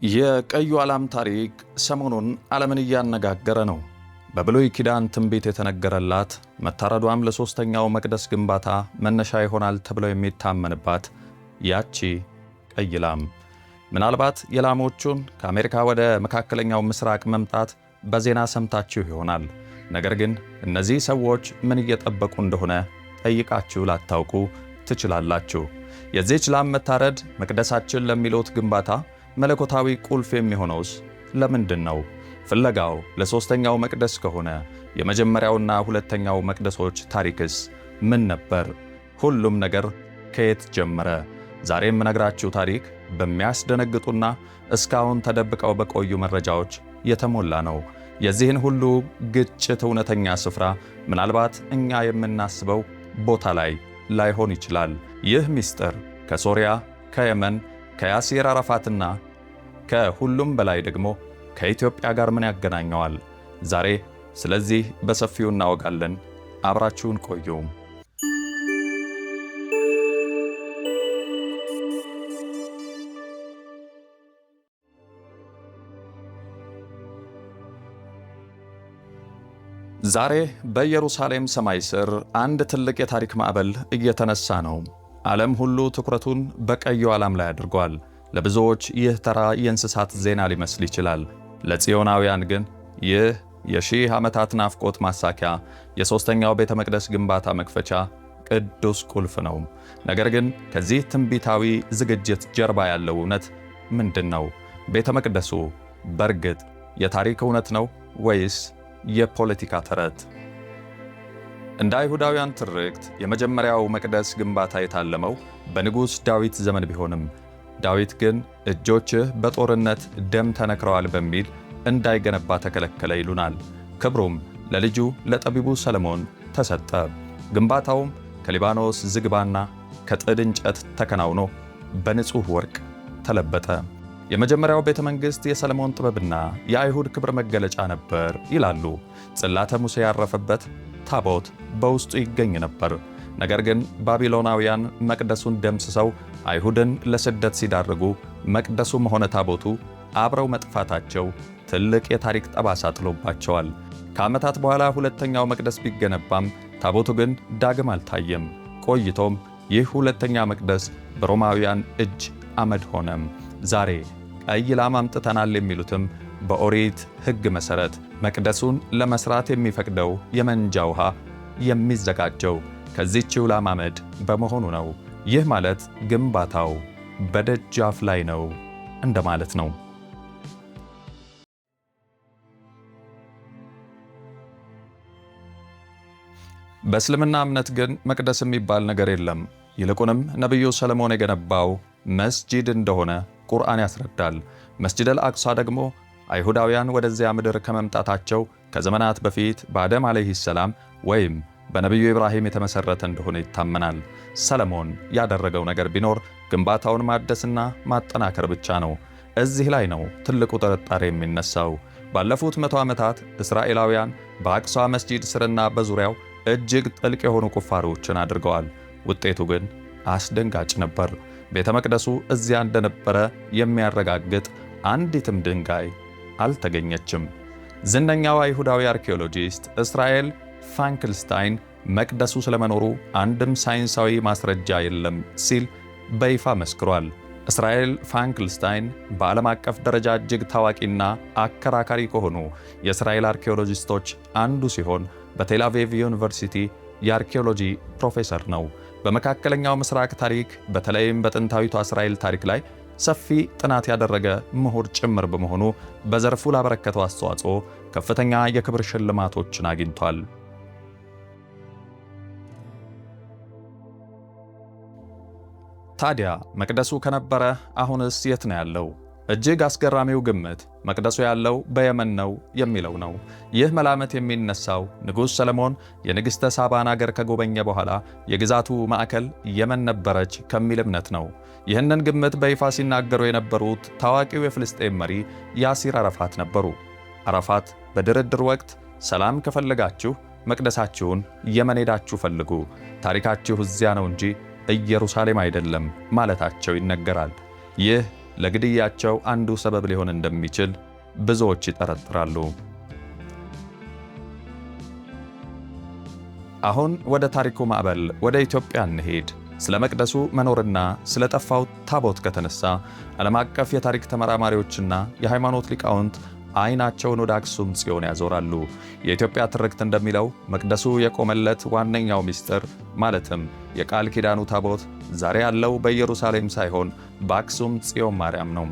የቀዩ ዓላም ታሪክ ሰሞኑን ዓለምን እያነጋገረ ነው። በብሉይ ኪዳን ትንቢት የተነገረላት መታረዷም ለሶስተኛው መቅደስ ግንባታ መነሻ ይሆናል ተብሎ የሚታመንባት ያቺ ቀይ ላም ምናልባት የላሞቹን ከአሜሪካ ወደ መካከለኛው ምስራቅ መምጣት በዜና ሰምታችሁ ይሆናል። ነገር ግን እነዚህ ሰዎች ምን እየጠበቁ እንደሆነ ጠይቃችሁ ላታውቁ ትችላላችሁ። የዚህች ላም መታረድ መቅደሳችን ለሚሉት ግንባታ መለኮታዊ ቁልፍ የሚሆነውስ ለምንድን ነው? ፍለጋው ለሶስተኛው መቅደስ ከሆነ የመጀመሪያውና ሁለተኛው መቅደሶች ታሪክስ ምን ነበር? ሁሉም ነገር ከየት ጀመረ? ዛሬ የምነግራችሁ ታሪክ በሚያስደነግጡና እስካሁን ተደብቀው በቆዩ መረጃዎች የተሞላ ነው። የዚህን ሁሉ ግጭት እውነተኛ ስፍራ ምናልባት እኛ የምናስበው ቦታ ላይ ላይሆን ይችላል። ይህ ምስጢር ከሶሪያ፣ ከየመን፣ ከያሲር አረፋትና ከሁሉም በላይ ደግሞ ከኢትዮጵያ ጋር ምን ያገናኘዋል? ዛሬ ስለዚህ በሰፊው እናወጋለን። አብራችሁን ቆዩ። ዛሬ በኢየሩሳሌም ሰማይ ስር አንድ ትልቅ የታሪክ ማዕበል እየተነሳ ነው። ዓለም ሁሉ ትኩረቱን በቀዩ ዓላም ላይ አድርጓል። ለብዙዎች ይህ ተራ የእንስሳት ዜና ሊመስል ይችላል። ለጽዮናውያን ግን ይህ የሺህ ዓመታት ናፍቆት ማሳኪያ፣ የሦስተኛው ቤተ መቅደስ ግንባታ መክፈቻ ቅዱስ ቁልፍ ነው። ነገር ግን ከዚህ ትንቢታዊ ዝግጅት ጀርባ ያለው እውነት ምንድን ነው? ቤተ መቅደሱ በእርግጥ የታሪክ እውነት ነው ወይስ የፖለቲካ ተረት? እንደ አይሁዳውያን ትርክት የመጀመሪያው መቅደስ ግንባታ የታለመው በንጉሥ ዳዊት ዘመን ቢሆንም ዳዊት ግን እጆችህ በጦርነት ደም ተነክረዋል በሚል እንዳይገነባ ተከለከለ ይሉናል። ክብሩም ለልጁ ለጠቢቡ ሰለሞን ተሰጠ። ግንባታውም ከሊባኖስ ዝግባና ከጥድ እንጨት ተከናውኖ በንጹሕ ወርቅ ተለበጠ። የመጀመሪያው ቤተ መንግሥት የሰለሞን ጥበብና የአይሁድ ክብር መገለጫ ነበር ይላሉ። ጽላተ ሙሴ ያረፈበት ታቦት በውስጡ ይገኝ ነበር። ነገር ግን ባቢሎናውያን መቅደሱን ደምስሰው አይሁድን ለስደት ሲዳርጉ መቅደሱም ሆነ ታቦቱ አብረው መጥፋታቸው ትልቅ የታሪክ ጠባሳ ጥሎባቸዋል። ከዓመታት በኋላ ሁለተኛው መቅደስ ቢገነባም ታቦቱ ግን ዳግም አልታየም። ቆይቶም ይህ ሁለተኛ መቅደስ በሮማውያን እጅ አመድ ሆነም። ዛሬ ቀይ ላም አምጥተናል የሚሉትም በኦሪት ሕግ መሠረት መቅደሱን ለመሥራት የሚፈቅደው የመንጃ ውሃ የሚዘጋጀው ከዚህችው ላም አመድ በመሆኑ ነው። ይህ ማለት ግንባታው በደጃፍ ላይ ነው እንደማለት ነው። በእስልምና እምነት ግን መቅደስ የሚባል ነገር የለም። ይልቁንም ነቢዩ ሰለሞን የገነባው መስጂድ እንደሆነ ቁርአን ያስረዳል። መስጂደል አቅሷ ደግሞ አይሁዳውያን ወደዚያ ምድር ከመምጣታቸው ከዘመናት በፊት በአደም ዓለይሂ ሰላም ወይም በነቢዩ ኢብራሂም የተመሠረተ እንደሆነ ይታመናል። ሰለሞን ያደረገው ነገር ቢኖር ግንባታውን ማደስና ማጠናከር ብቻ ነው። እዚህ ላይ ነው ትልቁ ጥርጣሬ የሚነሳው። ባለፉት 100 ዓመታት እስራኤላውያን በአቅሷ መስጂድ ስርና በዙሪያው እጅግ ጥልቅ የሆኑ ቁፋሮችን አድርገዋል። ውጤቱ ግን አስደንጋጭ ነበር። ቤተ መቅደሱ እዚያ እንደነበረ የሚያረጋግጥ አንዲትም ድንጋይ አልተገኘችም። ዝነኛው አይሁዳዊ አርኪኦሎጂስት እስራኤል ፋንክልስታይን መቅደሱ ስለመኖሩ አንድም ሳይንሳዊ ማስረጃ የለም ሲል በይፋ መስክሯል። እስራኤል ፋንክልስታይን በዓለም አቀፍ ደረጃ እጅግ ታዋቂና አከራካሪ ከሆኑ የእስራኤል አርኪኦሎጂስቶች አንዱ ሲሆን በቴል አቪቭ ዩኒቨርሲቲ የአርኪኦሎጂ ፕሮፌሰር ነው። በመካከለኛው ምስራቅ ታሪክ በተለይም በጥንታዊቷ እስራኤል ታሪክ ላይ ሰፊ ጥናት ያደረገ ምሁር ጭምር በመሆኑ በዘርፉ ላበረከተው አስተዋጽኦ ከፍተኛ የክብር ሽልማቶችን አግኝቷል። ታዲያ መቅደሱ ከነበረ አሁንስ የት ነው ያለው? እጅግ አስገራሚው ግምት መቅደሱ ያለው በየመን ነው የሚለው ነው። ይህ መላመት የሚነሳው ንጉሥ ሰለሞን የንግሥተ ሳባን አገር ከጎበኘ በኋላ የግዛቱ ማዕከል የመን ነበረች ከሚል እምነት ነው። ይህንን ግምት በይፋ ሲናገሩ የነበሩት ታዋቂው የፍልስጤም መሪ ያሲር አረፋት ነበሩ። አረፋት በድርድር ወቅት ሰላም ከፈለጋችሁ መቅደሳችሁን የመን ሄዳችሁ ፈልጉ፣ ታሪካችሁ እዚያ ነው እንጂ ኢየሩሳሌም አይደለም ማለታቸው ይነገራል። ይህ ለግድያቸው አንዱ ሰበብ ሊሆን እንደሚችል ብዙዎች ይጠረጥራሉ። አሁን ወደ ታሪኩ ማዕበል ወደ ኢትዮጵያ እንሄድ። ስለ መቅደሱ መኖርና ስለ ጠፋው ታቦት ከተነሳ ዓለም አቀፍ የታሪክ ተመራማሪዎችና የሃይማኖት ሊቃውንት አይናቸውን ወደ አክሱም ጽዮን ያዞራሉ። የኢትዮጵያ ትርክት እንደሚለው መቅደሱ የቆመለት ዋነኛው ምስጢር ማለትም የቃል ኪዳኑ ታቦት ዛሬ ያለው በኢየሩሳሌም ሳይሆን በአክሱም ጽዮን ማርያም ነው።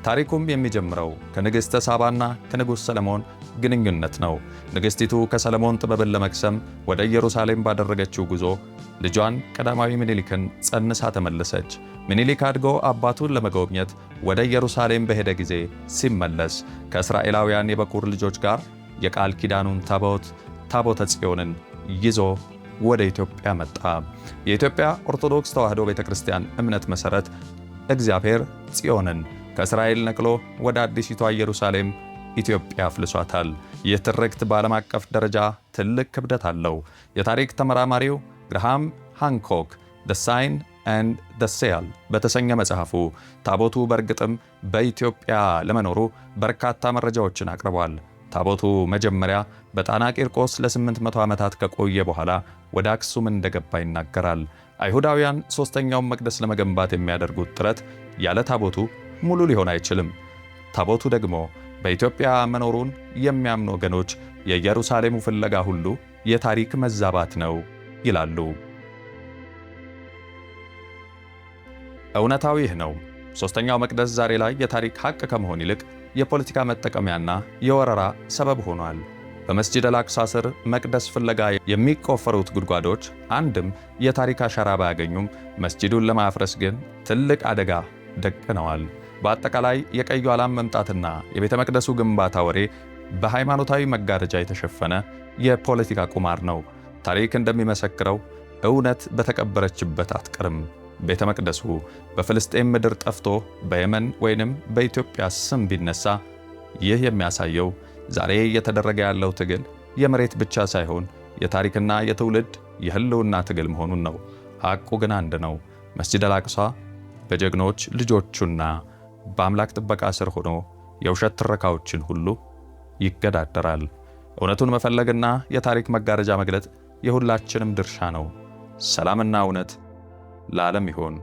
ታሪኩም የሚጀምረው ከንግሥተ ሳባና ከንጉሥ ሰለሞን ግንኙነት ነው። ንግሥቲቱ ከሰለሞን ጥበብን ለመቅሰም ወደ ኢየሩሳሌም ባደረገችው ጉዞ ልጇን ቀዳማዊ ምኒልክን ጸንሳ ተመለሰች። ምኒልክ አድጎ አባቱን ለመጎብኘት ወደ ኢየሩሳሌም በሄደ ጊዜ ሲመለስ ከእስራኤላውያን የበኩር ልጆች ጋር የቃል ኪዳኑን ታቦተ ጽዮንን ይዞ ወደ ኢትዮጵያ መጣ። የኢትዮጵያ ኦርቶዶክስ ተዋሕዶ ቤተክርስቲያን እምነት መሠረት እግዚአብሔር ጽዮንን ከእስራኤል ነቅሎ ወደ አዲሲቷ ኢየሩሳሌም ኢትዮጵያ አፍልሷታል። ይህ ትርክት በዓለም አቀፍ ደረጃ ትልቅ ክብደት አለው። የታሪክ ተመራማሪው ግራሃም ሃንኮክ ዘ ሳይን ኤንድ ዘ ሴል በተሰኘ መጽሐፉ ታቦቱ በእርግጥም በኢትዮጵያ ለመኖሩ በርካታ መረጃዎችን አቅርቧል። ታቦቱ መጀመሪያ በጣና ቂርቆስ ለ800 ዓመታት ከቆየ በኋላ ወደ አክሱም እንደገባ ይናገራል። አይሁዳውያን ሦስተኛውን መቅደስ ለመገንባት የሚያደርጉት ጥረት ያለ ታቦቱ ሙሉ ሊሆን አይችልም። ታቦቱ ደግሞ በኢትዮጵያ መኖሩን የሚያምኑ ወገኖች የኢየሩሳሌሙ ፍለጋ ሁሉ የታሪክ መዛባት ነው ይላሉ። እውነታው ይህ ነው። ሦስተኛው መቅደስ ዛሬ ላይ የታሪክ ሐቅ ከመሆን ይልቅ የፖለቲካ መጠቀሚያና የወረራ ሰበብ ሆኗል። በመስጂድ አልአቅሳ ስር መቅደስ ፍለጋ የሚቆፈሩት ጉድጓዶች አንድም የታሪክ አሻራ ባያገኙም መስጂዱን ለማፍረስ ግን ትልቅ አደጋ ደቅነዋል። በአጠቃላይ የቀዩ ዓላም መምጣትና የቤተ መቅደሱ ግንባታ ወሬ በሃይማኖታዊ መጋረጃ የተሸፈነ የፖለቲካ ቁማር ነው። ታሪክ እንደሚመሰክረው እውነት በተቀበረችበት አትቀርም። ቤተ መቅደሱ በፍልስጤም ምድር ጠፍቶ በየመን ወይንም በኢትዮጵያ ስም ቢነሳ ይህ የሚያሳየው ዛሬ እየተደረገ ያለው ትግል የመሬት ብቻ ሳይሆን የታሪክና የትውልድ የህልውና ትግል መሆኑን ነው። ሐቁ ግን አንድ ነው። መስጂድ አልአቅሳ በጀግኖች ልጆቹና በአምላክ ጥበቃ ስር ሆኖ የውሸት ትረካዎችን ሁሉ ይገዳደራል። እውነቱን መፈለግና የታሪክ መጋረጃ መግለጥ የሁላችንም ድርሻ ነው። ሰላምና እውነት ለዓለም ይሁን።